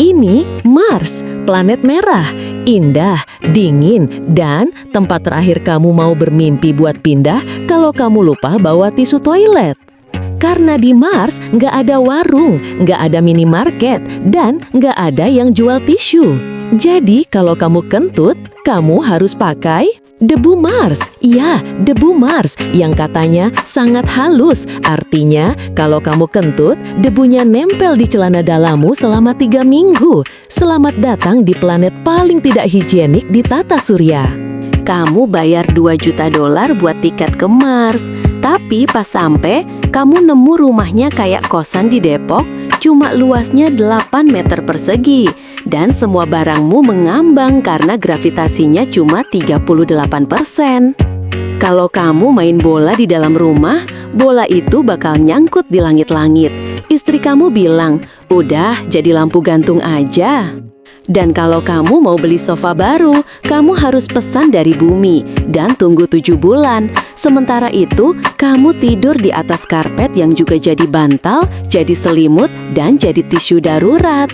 Ini Mars, planet merah, indah, dingin, dan tempat terakhir kamu mau bermimpi buat pindah kalau kamu lupa bawa tisu toilet. Karena di Mars nggak ada warung, nggak ada minimarket, dan nggak ada yang jual tisu. Jadi kalau kamu kentut, kamu harus pakai debu Mars. Iya, debu Mars yang katanya sangat halus. Artinya, kalau kamu kentut, debunya nempel di celana dalammu selama 3 minggu. Selamat datang di planet paling tidak higienik di tata surya. Kamu bayar $2 juta buat tiket ke Mars. Tapi pas sampai, kamu nemu rumahnya kayak kosan di Depok, cuma luasnya 8 meter persegi. Dan semua barangmu mengambang karena gravitasinya cuma 38%. Kalau kamu main bola di dalam rumah, bola itu bakal nyangkut di langit-langit. Istri kamu bilang, udah jadi lampu gantung aja. Dan kalau kamu mau beli sofa baru, kamu harus pesan dari bumi dan tunggu 7 bulan. Sementara itu, kamu tidur di atas karpet yang juga jadi bantal, jadi selimut, dan jadi tisu darurat.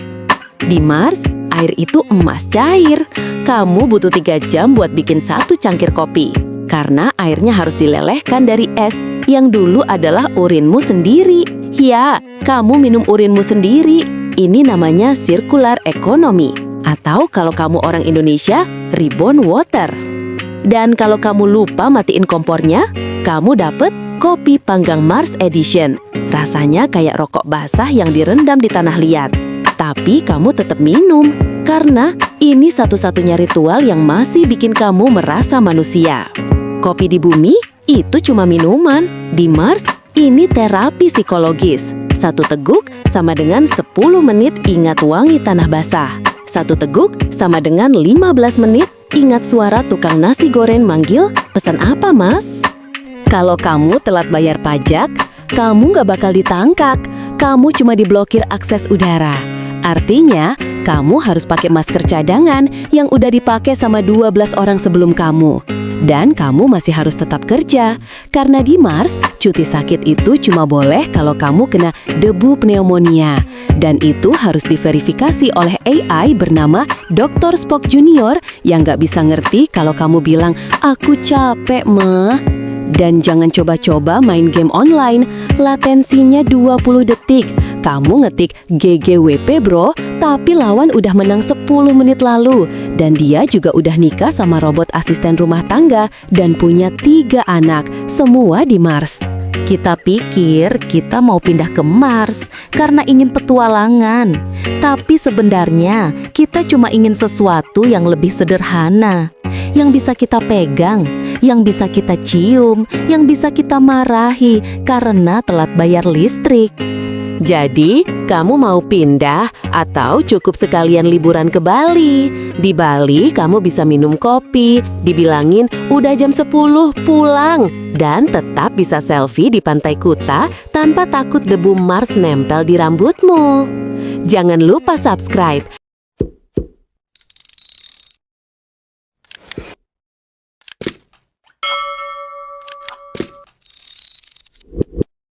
Di Mars, air itu emas cair. Kamu butuh 3 jam buat bikin 1 cangkir kopi. Karena airnya harus dilelehkan dari es yang dulu adalah urinmu sendiri. Ya, kamu minum urinmu sendiri. Ini namanya circular economy. Atau kalau kamu orang Indonesia, reborn water. Dan kalau kamu lupa matiin kompornya, kamu dapet kopi panggang Mars Edition. Rasanya kayak rokok basah yang direndam di tanah liat. Tapi kamu tetap minum, karena ini satu-satunya ritual yang masih bikin kamu merasa manusia. Kopi di bumi, itu cuma minuman. Di Mars, ini terapi psikologis. 1 teguk sama dengan 10 menit ingat wangi tanah basah. 1 teguk sama dengan 15 menit ingat suara tukang nasi goreng manggil, pesan apa mas? Kalau kamu telat bayar pajak, kamu nggak bakal ditangkap. Kamu cuma diblokir akses udara. Artinya, kamu harus pakai masker cadangan yang udah dipakai sama 12 orang sebelum kamu. Dan kamu masih harus tetap kerja. Karena di Mars, cuti sakit itu cuma boleh kalau kamu kena debu pneumonia. Dan itu harus diverifikasi oleh AI bernama Dr. Spock Junior yang nggak bisa ngerti kalau kamu bilang, aku capek, mah. Dan jangan coba-coba main game online, latensinya 20 detik. Kamu ngetik GGWP bro, tapi lawan udah menang 10 menit lalu. Dan dia juga udah nikah sama robot asisten rumah tangga dan punya 3 anak, semua di Mars. Kita pikir kita mau pindah ke Mars karena ingin petualangan. Tapi sebenarnya kita cuma ingin sesuatu yang lebih sederhana. Yang bisa kita pegang, yang bisa kita cium, yang bisa kita marahi karena telat bayar listrik. Jadi, kamu mau pindah atau cukup sekalian liburan ke Bali? Di Bali, kamu bisa minum kopi, dibilangin udah jam 10 pulang, dan tetap bisa selfie di Pantai Kuta tanpa takut debu Mars nempel di rambutmu. Jangan lupa subscribe